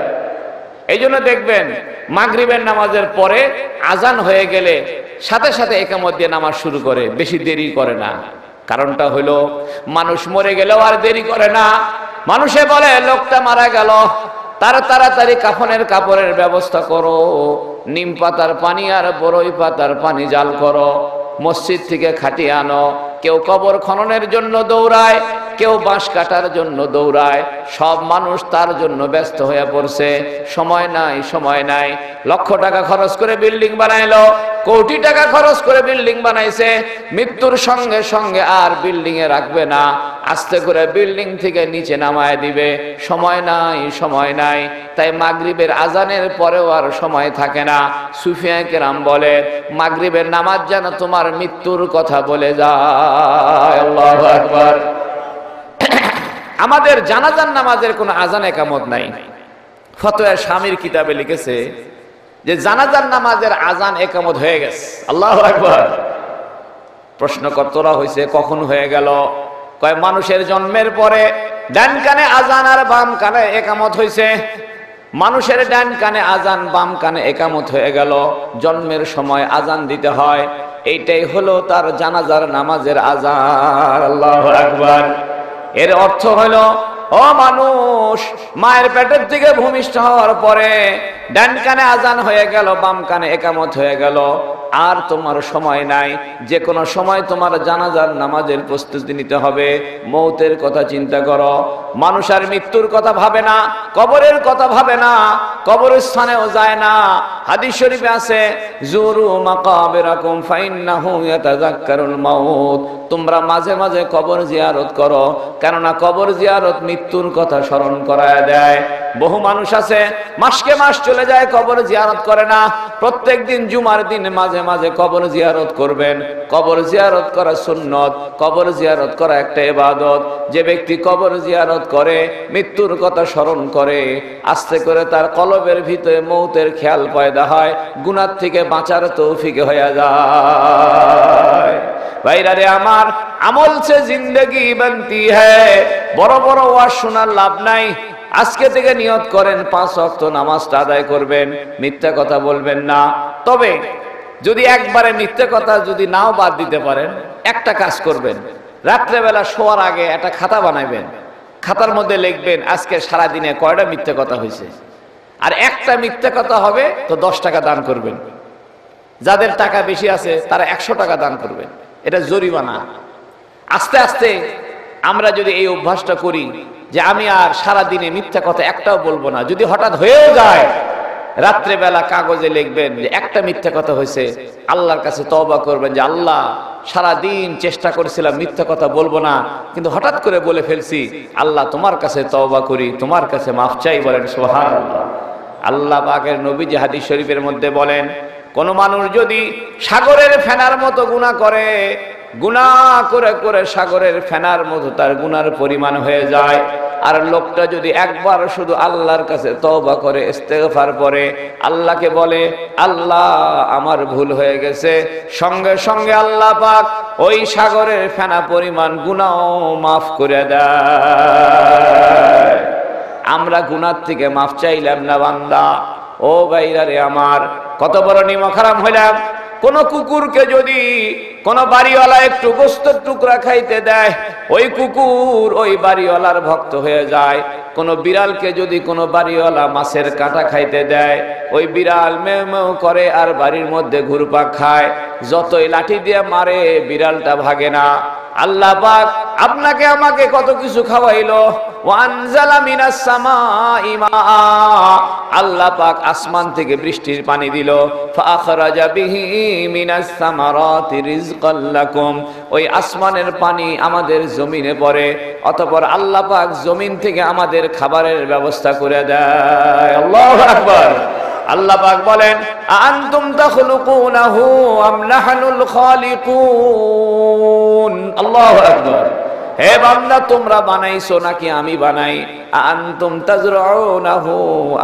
এই জন্য দেখবেন মাগরিবের নামাজের পরে আজান হয়ে গেলে সাথে সাথে একামত দিয়ে নামাজ শুরু করে, বেশি দেরি করে না। কারণটা হলো, মানুষ মরে গেলেও আর দেরি করে না। মানুষে বলে, লোকটা মারা গেল, তার তাড়াতাড়ি কাফনের কাপড়ের ব্যবস্থা করো, নিম পাতার পানি আর বড়ই পাতার পানি জাল করো, মসজিদ থেকে খাটিয়ে আনো। কেউ কবর খননের জন্য দৌড়ায়, কেউ বাঁশ কাটার জন্য দৌড়ায়, সব মানুষ তার জন্য ব্যস্ত হয়ে পড়ছে। সময় নাই, সময় নাই। লক্ষ টাকা খরচ করে বিল্ডিং বানাইলো, কোটি টাকা খরচ করে বিল্ডিং বানাইছে, মৃত্যুর সঙ্গে সঙ্গে আর বিল্ডিং এ রাখবে না, আস্তে করে বিল্ডিং থেকে নিচে নামায় দিবে। সময় নাই, সময় নাই। তাই মাগরিবের আজানের পরেও আর সময় থাকে না। সুফিয়া কেরাম বলে মাগরিবের নামাজ যেন তোমার মৃত্যুর কথা বলে যায়। আল্লাহু আকবার। আমাদের জানাজার নামাজের কোনো আজান একামত নাই। ফতোয়া স্বামীর কিতাবে লিখেছে যে জানাজার নামাজের আজান একামত হয়ে গেছে। আল্লাহু আকবার। প্রশ্ন কতরা হয়েছে, কখন হয়ে গেল? কয় মানুষের জন্মের পরে ডান কানে আজান আর বাম কানে একামত হয়েছে। মানুষের ডান কানে আজান, বাম কানে একামত হয়ে গেল। জন্মের সময় আজান দিতে হয়, এইটাই হলো তার জানাজার নামাজের আজান। আল্লাহু আকবার। এর অর্থ হলো, ও মানুষ, মায়ের পেটের থেকে ভূমিষ্ঠ হওয়ার পরে ডান কানে আজান হয়ে গেল, বাম কানে একামত হয়ে গেল, আর তোমার সময় নাই। যে কোনো সময় তোমার জানাজার নামাজের প্রস্তুতি নিতে হবে। মৌতের কথা চিন্তা করো। মানুষ আর মৃত্যুর কথা ভাবে না, কবরের কথা ভাবে না, কবরস্থানেও যায় না। হাদিস শরীফে আছে, জুরু মাকাবিরাকুম ফাইন্নাহু ইয়াতাযাক্কারুল মাউত। তোমরা মাঝে মাঝে কবর জিয়ারত করো, কেননা কবর জিয়ারত মৃত্যুর কথা স্মরণ করায় দেয়। বহু মানুষ আছে মাসকে মাস চলে যায়, কবর জিয়ারত করে না। প্রত্যেক দিন জুমার দিন মাঝে মাঝে কবর জিয়ারত করবেন। কবর জিয়ারত করা সুন্নত, কবর জিয়ারত করা একটা ইবাদত। যে ব্যক্তি কবর জিয়ারত করে, মৃত্যুর কথা স্মরণ করে, আস্তে করে তার কলবের ভিতরে মৌতের খেয়াল পয়দা হয়, গুনাহ থেকে বাঁচার তৌফিক হয়ে যায়। ভাইরা রে আমার, আমল সে জিন্দগি বানতি হ্যায়। বড় বড় ওয়াজ শোনার লাভ নাই। আজকে থেকে নিয়ত করেন 5 ওয়াক্ত নামাজটা আদায় করবেন, মিথ্যা কথা বলবেন না। তবে যদি একবারে মিথ্যা কথা যদি নাও বাদ দিতে পারেন, একটা কাজ করবেন, রাত্রেবেলা শোয়ার আগে একটা খাতা বানাবেন। খাতার মধ্যে লিখবেন আজকে সারা দিনে কয়টা মিথ্যা কথা হয়েছে। আর একটা মিথ্যা কথা হবে তো 10 টাকা দান করবেন। যাদের টাকা বেশি আছে তারা 100 টাকা দান করবেন। এটা জরিমানা। আস্তে আস্তে আমরা যদি এই অভ্যাসটা করি যে আমি আর সারা দিনে মিথ্যা কথা একটাও বলবো না, যদি হঠাৎ হয়েও যায়, রাত্রেবেলা কাগজে লিখবেন যে একটা মিথ্যা কথা হয়েছে, আল্লাহর কাছে তওবা করবেন যে আল্লাহ, সারা দিন চেষ্টা করেছিলাম মিথ্যা কথা বলবো না, কিন্তু হঠাৎ করে বলে ফেলছি। আল্লাহ, তোমার কাছে তওবা করি, তোমার কাছে মাফ চাই। বলেন সুবহানাল্লাহ। আল্লাহ পাকের নবী যে হাদিস শরীফের মধ্যে বলেন, কোন মানুষ যদি সাগরের ফেনার মতো গুনাহ করে, গুনাহ করে করে সাগরের ফেনার মতো তার গুনার পরিমাণ হয়ে যায়, আর লোকটা যদি একবার শুধু আল্লাহর কাছে তওবা করে, ইস্তেগফার করে, আল্লাহকে বলে আল্লাহ আমার ভুল হয়ে গেছে, সঙ্গে সঙ্গে আল্লাহ পাক ওই সাগরের ফেনা পরিমাণ গুনাহ মাফ করে দেয়। আমরা গুনার থেকে মাফ চাইলাম না বান্দা। ও ভাইরা রে আমার, কত বড় নিমক হারাম হইলাম। কোন কুকুরকে যদি কোন বাড়িওয়ালা একটু গোস্তের টুকরা খাইতে দেয়, ওই কুকুর ওই বাড়িওয়ালার ভক্ত হয়ে যায়। কোন বিড়ালকে যদি কোন বাড়িওয়ালা মাছের কাঁটা খাইতে দেয়, ওই বিড়াল মেও মেও করে আর বাড়ির মধ্যে ঘুরপাক খায়। যতই লাঠি দিয়ে মারে, বিড়ালটা ভাগে না। আল্লাহ পাক আপনাকে আমাকে কত কিছু খাওয়াইলো। ওয়ানজালা মিনাস সামাই মাআ, আল্লাহ পাক আসমান থেকে বৃষ্টির পানি দিল। ফাখরাজা বিহি মিনাস সামারাতি রিজকাল লাকুম, ওই আসমানের পানি আমাদের জমিনে পড়ে, অতঃপর আল্লাহ পাক জমিন থেকে আমাদের খাবারের ব্যবস্থা করে দেয়। আল্লাহু আকবার। আল্লাহ পাক বলেন, আনতুম তাখলুকুনাহু আম নাহনুল খালিকুন। আল্লাহু আকবার। হে বান্দা, তোমরা বানাইছো নাকি আমি বানাই? আনতুম তাজরাউনাহু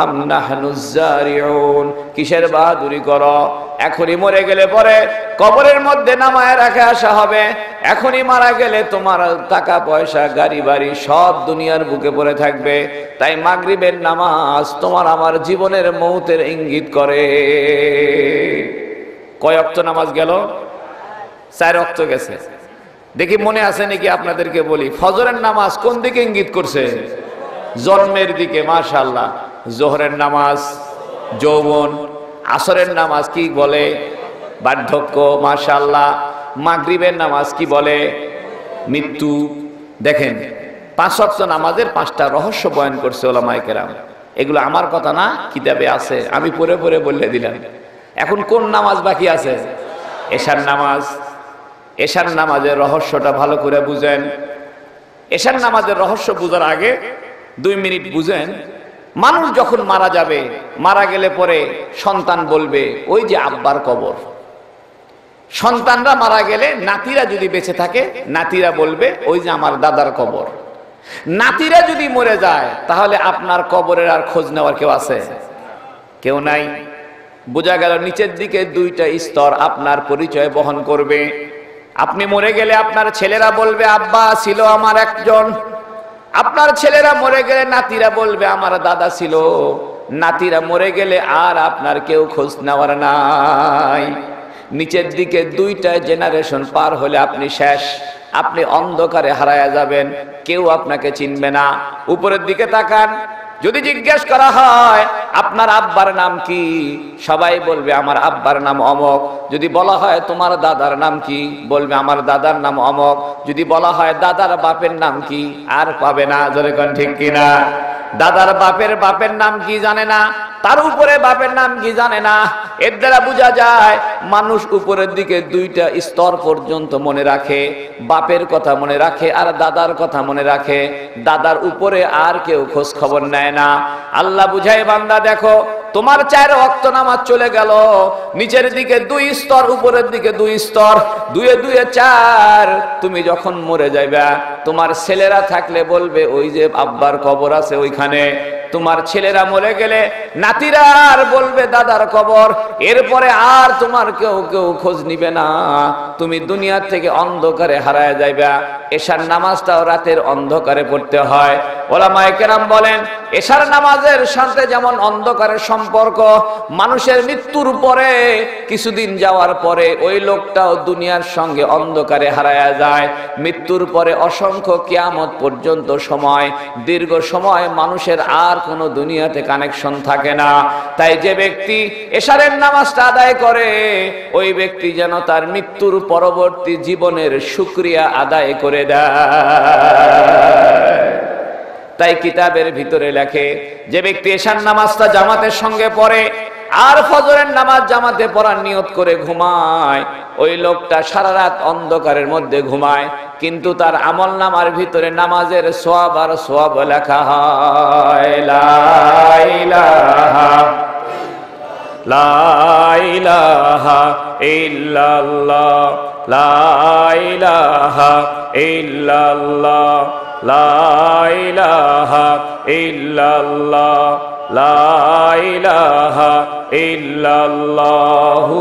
আম নাহনুজ জারিউন। কিসের বাহাদুরি করো? এখনই মরে গেলে পরে কবরের মধ্যে নামায় রাখে আসা হবে। এখনই মারা গেলে তোমার টাকা পয়সা গাড়ি বাড়ি সব দুনিয়ার বুকে পড়ে থাকবে। তাই মাগরিবের নামাজ তোমার আমার জীবনের মৌতের ইঙ্গিত করে। কয় ওয়াক্ত নামাজ গেল? 4 ওয়াক্ত গেছে। দেখি মনে আছে নাকি আপনাদেরকে বলি, ফজরের নামাজ কোন দিকে ইঙ্গিত করছে? জন্মের দিকে। মাশাআল্লাহ। জোহরের নামাজ যৌবন, আসরের নামাজ কি বলে? বার্ধক্য। মাশাআল্লাহ। মাগরিবের নামাজ কি বলে? মৃত্যু। দেখেন 5 ওয়াক্ত নামাজের 5টা রহস্য বয়ান করছে ওলামায়ে কেরাম। এগুলো আমার কথা না, কিতাবে আছে, আমি পড়ে পড়ে বলে দিলাম। এখন কোন নামাজ বাকি আছে? এশার নামাজ। এশার নামাজের রহস্যটা ভালো করে বুঝেন। এশার নামাজের রহস্য বুঝার আগে 2 মিনিট বুঝেন। মানুষ যখন মারা যাবে, মারা গেলে পরে সন্তান বলবে ওই যে আব্বার কবর। সন্তানরা মারা গেলে নাতিরা যদি বেঁচে থাকে, নাতিরা বলবে ওই যে আমার দাদার কবর। নাতিরা যদি মরে যায় তাহলে আপনার কবরের আর খোঁজ নেওয়ার কেউ আছে? কেউ নাই। বোঝা গেল নিচের দিকে 2টা স্তর আপনার পরিচয় বহন করবে। আপনি মরে গেলে আপনার ছেলেরা বলবে আব্বা ছিল আমার একজন। আপনার ছেলেরা মরে গেলে নাতিরা বলবে আমার দাদা ছিল। নাতিরা মরে গেলে আর আপনার কেউ খোঁজ নেওয়ার নাই। নিচের দিকে 2টা জেনারেশন পার হলে আপনি শেষ। আপনি অন্ধকারে হারায়া যাবেন, কেউ আপনাকে চিনবে না। উপরের দিকে তাকান, যদি জিজ্ঞেস করা হয় আপনার আব্বার নাম কি, সবাই বলবে আমার আব্বার নাম অমক। যদি বলা হয় তোমার দাদার নাম কি, বলবে আমার দাদার নাম অমক। যদি বলা হয় দাদার বাপের নাম কি, আর পাবে না। জোরে কোন ঠিক কিনা? দাদার বাপের নাম কি জানে না, তার উপরে বাপের নাম কি জানে না। এর দ্বারা বোঝা যায় মানুষ উপরের দিকে 2টা স্তর পর্যন্ত মনে রাখে। বাপের কথা মনে রাখে আর দাদার কথা মনে রাখে। দাদার উপরে আর কেউ খোঁজ খবর নেয় না। আল্লাহ বুঝায় বান্দা দেখো তোমার 4 ওয়াক্ত নামাজ চলে গেল, নিচের দিকে 2 স্তর, উপরের দিকে 2 স্তর, 2 2 4। তুমি যখন মরে যাইবা তোমার ছেলেরা থাকলে বলবে ওই যে আব্বার কবর আছে ওইখানে। তোমার ছেলেরা মরে গেলে নাতিরা আর বলবে দাদার কবর। এরপরে আর তোমার কেউ খোঁজ নিবে না। তুমি দুনিয়া থেকে অন্ধকারে হারায় যাইবা। এশার নামাজটাও রাতের অন্ধকারে পড়তে হয়। ওলামায়ে কেরাম বলেন এশার নামাজের সাথে যেমন অন্ধকারের সম্পর্ক, মানুষের মৃত্যুর পরে কিছুদিন যাওয়ার পরে ওই লোকটাও দুনিয়ার সঙ্গে অন্ধকারে হারায়া যায়। মৃত্যুর পরে অসংখ্য কিয়ামত পর্যন্ত সময়, দীর্ঘ সময় মানুষের আর কোনো দুনিয়াতে কানেকশন থাকে না। তাই যে ব্যক্তি এশারের নামাজটা আদায় করে ওই ব্যক্তি যেন তার মৃত্যুর পরবর্তী জীবনের শুকরিয়া আদায় করে দেয়। তাই কিতাবের ভিতরে লেখে যে ব্যক্তি এশার নামাজটা জামাতের সঙ্গে পড়ে আর ফজরের নামাজ জামাতে পড়ার নিয়ত করে ঘুমায়, ওই লোকটা সারা রাত অন্ধকারের মধ্যে ঘুমায়, কিন্তু তার আমল নামার ভিতরে নামাজের সওয়াব আর সওয়াব লেখা হয়। লা ইলাহা ইল্লাল্লাহ, লা ইলাহা ইল্লাল্লাহ, লা ইলাহা ইল্লাল্লাহ, লা ইলাহা ইল্লাল্লাহু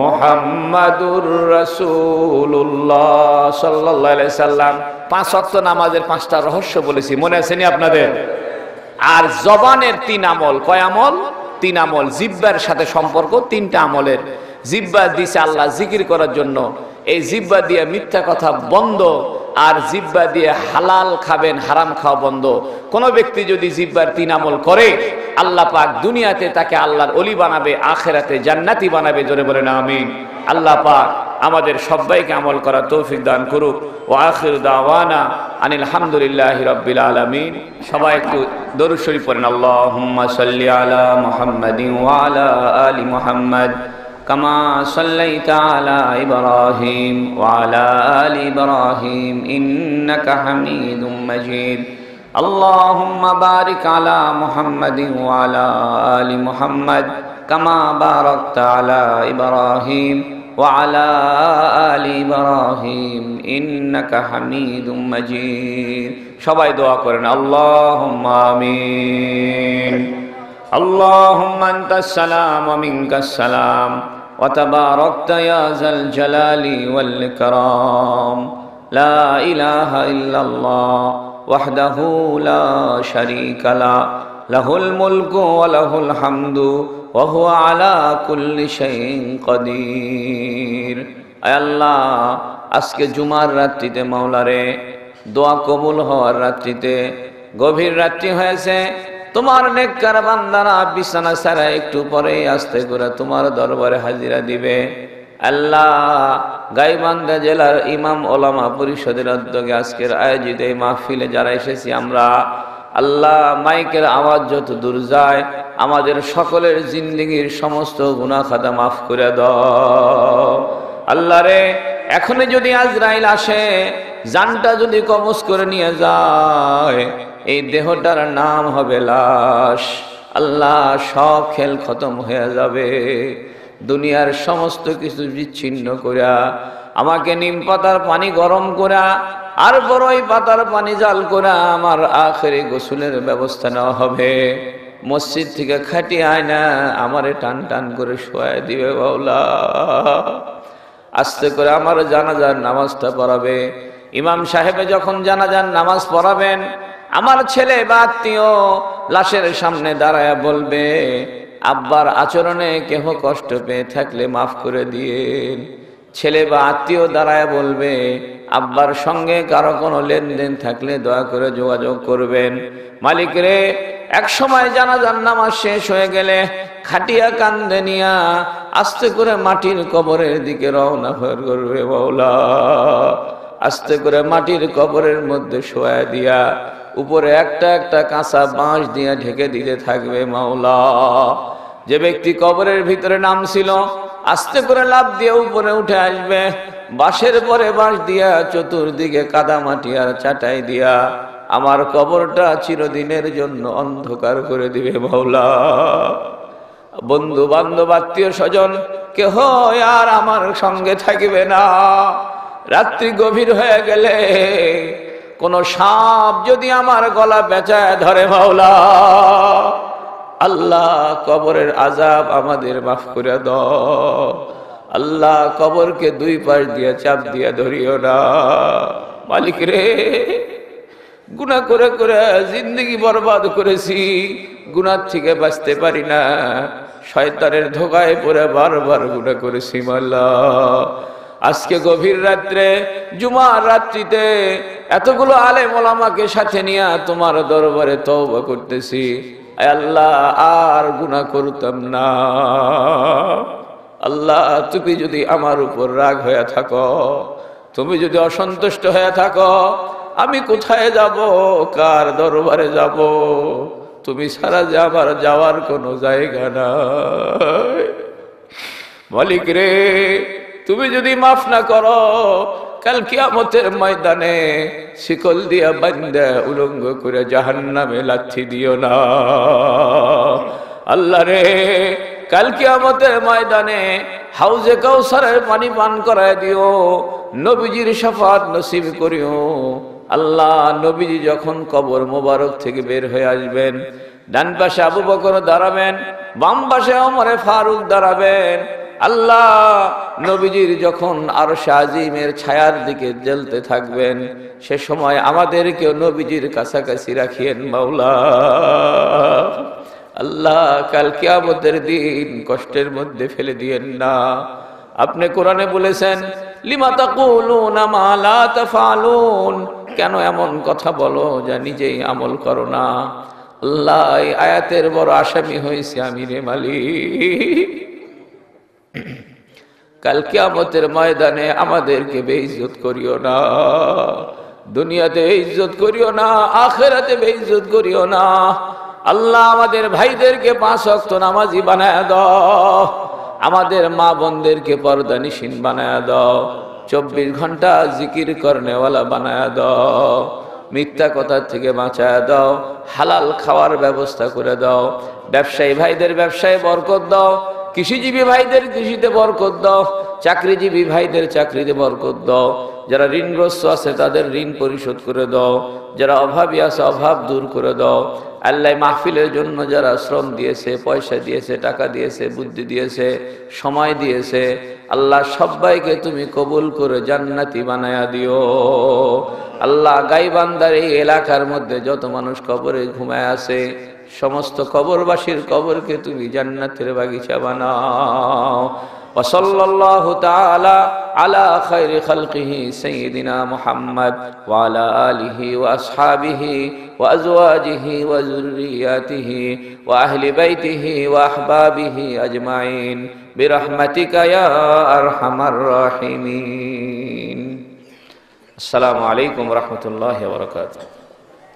মুহাম্মাদুর রাসূলুল্লাহ সাল্লাল্লাহু আলাইহি সাল্লাম। 5 ওয়াক্ত নামাজের 5টা রহস্য বলেছি, মনে আছে নি আপনাদের? আর জবানের 3 আমল। কয় আমল? 3 আমল। জিহ্বার সাথে সম্পর্ক 3টা আমলের। জিহ্বা দিছে আল্লাহ জিকির করার জন্য। এই জিহ্বা দিয়ে মিথ্যা কথা বন্ধ, আর জিহ্বা দিয়ে হালাল খাবেন, হারাম খাওয়া বন্ধ। কোন ব্যক্তি যদি জিহ্বার 3 আমল করে আল্লাহ পাক দুনিয়াতে তাকে আল্লাহর ওলি বানাবে, আখিরাতে জান্নাতি বানাবে। জোরে বলেন আমিন। আল্লাহ পাক আমাদের সবাইকে আমল করার তৌফিক দান করুক। ওয়া আখিরু দাওয়ানা আনিল হামদুলিল্লাহি রাব্বিল আলামিন। সবাই একটু দরুদ শরীফ পড়েন। আল্লাহুম্মা সাল্লি আলা মুহাম্মাদিন ওয়া আলা আলি মুহাম্মাদ কামা সাল্লাইতা আলা ইব্রাহিম ওয়া আলা আলি ইব্রাহিম ইন্নাকা হামিদুম মাজিদ। আল্লাহুম্মা বারিক আলা মুহাম্মাদিন ওয়া আলা আলি মুহাম্মাদ কামা বারাকতা আলা ইব্রাহিম ওয়া আলা আলি ইব্রাহিম ইন্নাকা হামিদুম মাজিদ। সবাই দোয়া করেন আল্লাহুম্মা আমিন। اللهم أنت السلام ومنك السلام وتباركت يا ذا الجلال والإكرام لا إله إلا الله وحده لا شريك له له الملك وله الحمد وهو على كل شيء قدير। আয় আল্লাহ, আজকে জুমার রাত্রিতে মাওলারে দোয়া কবুল হওয়ার রাত্রিতে, গভীর রাত্রি হয়েছে, তোমার নেককার বান্দারা বিছানা ছাড়া একটু পরে আস্তে করে তোমার দরবারে হাজিরা দিবে। আল্লাহ গাইবান্ধা জেলার ইমাম ওলামা পরিষদের উদ্যোগে আজকের আয়োজিত এই মাহফিলে যারা এসেছি আমরা, আল্লাহ মাইকের আওয়াজ যত দূর যায় আমাদের সকলের জিন্দেগীর সমস্ত গুনাহ খাতা মাফ করে দাও। আল্লাহ রে, এখনই যদি আজরাইল আসে, জানটা যদি কবজ করে নিয়ে যায়, এই দেহটার নাম হবে লাশ। আল্লাহ, সব খেল খতম হয়ে যাবে, দুনিয়ার সমস্ত কিছু বিচ্ছিন্ন করা আমাকে নিম পাতার পানি গরম করা আর বড়ই পাতার পানি জাল করা আমার আখেরি গোসলের ব্যবস্থা নেওয়া হবে। মসজিদ থেকে খাটিয়ে আয়না আমারে টান টান করে শোয়াই দিবে বাউলা। আস্তে করে আমার জানাজার নামাজটা পড়াবে। ইমাম সাহেবে যখন জানাজার নামাজ পড়াবেন, আমার ছেলে বা আত্মীয় লাশের সামনে দাঁড়ায় বলবে, আব্বার আচরণে কেহ কষ্ট পেয়ে থাকলে মাফ করে দিয়েন। ছেলে বা আত্মীয় দাঁড়ায় বলবে, আব্বার সঙ্গে কারো কোনো লেনদেন থাকলে দয়া করে যোগাযোগ করবেন। মালিক রে, এক সময় জানাজার নামাজ শেষ হয়ে গেলে খাটিয়া কান্দে নিয়া আস্তে করে মাটির কবরের দিকে রওনা হয়ে করবে মাওলা। আস্তে করে মাটির কবরের মধ্যে শোয়া দিয়া উপরে একটা একটা কাঁচা বাঁশ দিয়ে ঢেকে দিতে থাকবে মাওলা। যে ব্যক্তি কবরের ভিতরে নাম ছিল আস্তে করে লাফ দিয়ে উপরে উঠে আসবে, বাঁশের পরে বাঁশ দিয়া চতুর্দিকে কাদা মাটি আর চাটাই দিয়া আমার কবরটা চিরদিনের জন্য অন্ধকার করে দিবে মাওলা। বন্ধু বান্ধব আত্মীয় স্বজন কেহ আর আমার সঙ্গে থাকবে না। রাত্রি গভীর হয়ে গেলে কোন সাপ যদি আমার গলা পেঁচায় ধরে মাওলা, আল্লাহ কবরের আযাব আমাদের মাফ করে দাও। আল্লাহ কবরকে দুই পাশ দিয়ে চাপ দিয়ে ধরিও না। মালিক রে, গুনাহ করে করে জিন্দগি বরবাদ করেছি, গুনাহ থেকে বাঁচতে পারি না, শয়তানের ধোকায় পড়ে বারবার গুনাহ করেছি মাওলা। আজকে গভীর রাত্রে জুমার রাত্রিতে এতগুলো আলেম ওলামাকে সাথে নিয়ে তোমার দরবারে তওবা করতেছি। আয় আল্লাহ, আর গুনাহ করতাম না। আল্লাহ, তুমি যদি আমার উপর রাগ হয়ে থাকো, তুমি যদি অসন্তুষ্ট হয়ে থাকো, আমি কোথায় যাব, কার দরবারে যাব? তুমি ছাড়া যে আমার যাওয়ার কোনো জায়গা নাই। মালিক রে, তুমি যদি মাফ না করো, কাল কিয়ামতের ময়দানে শিকল দিয়া বান্দা উলঙ্গ করে জাহান্নামে লাথি দিও না। আল্লাহ রে, কাল কিয়ামতের ময়দানে হাউজে কাউসারের পানি পান করায় দিও, নবীজির শাফাত নসিব করিও। আল্লাহ, নবীজি যখন কবর মোবারক থেকে বের হয়ে আসবেন, ডান পাশে আবু বকর দাঁড়াবেন, বাম পাশে ওমরে ফারুক দাঁড়াবেন। আল্লাহ, নবীজির যখন আরশে আজিমের ছায়ার দিকে জ্বলতে থাকবেন, সে সময় আমাদেরকেও নবীজির কাছাকাছি রাখিয়েন মাওলা। আল্লাহ, কাল কিয়ামতের দিন কষ্টের মধ্যে ফেলে দিয়েন না। আপনি কোরআনে বলেছেন, লিমা তাকুলুনা মা লা তাফআলুন, কেন এমন কথা বলো যা নিজেই আমল করো না। আল্লাহ, এই আয়াতের বড় আসামি হয়েছে আমি রে মালিক। কাল কিয়ামতের ময়দানে আমাদেরকে বেইজ্জত করিও না, দুনিয়াতে বেইজ্জত করিও না, আখিরাতে বেইজ্জত করিও না। আল্লাহ, আমাদের ভাইদেরকে 5 ওয়াক্ত নামাজি বানায় দাও, আমাদের মা বোনদেরকে পর্দানিশীন বানায় দাও, 24 ঘন্টা জিকির করনেওয়ালা বানায় দাও, মিথ্যা কথা থেকে বাঁচায় দাও, হালাল খাওয়ার ব্যবস্থা করে দাও, ব্যবসায়ী ভাইদের ব্যবসায় বরকত দাও, কৃষিজীবী ভাইদের কৃষিতে বরকত দাও, চাকরিজীবী ভাইদের চাকরিতে বরকত দাও, যারা ঋণগ্রস্ত আছে তাদের ঋণ পরিশোধ করে দাও, যারা অভাবী আছে অভাব দূর করে দাও। আল্লাহ, মাহফিলের জন্য যারা শ্রম দিয়েছে, পয়সা দিয়েছে, টাকা দিয়েছে, বুদ্ধি দিয়েছে, সময় দিয়েছে, আল্লাহ সবাইকে তুমি কবুল করে জান্নাতি বানায়া দিও। আল্লাহ, গাইবান্ধার এই এলাকার মধ্যে যত মানুষ কবরে ঘুমায় আছে, সমস্ত কবরবাসীর কবরকে তুমি জান্নাতের বাগিচা বানাও। وصلى الله تعالى على خير خلقه سيدنا محمد وعلى آله وأصحابه وأزواجه وذرياته وأهل بيته وأحبابه أجمعين برحمتك يا أرحم الراحمين. السلام عليكم ورحمة الله وبركاته.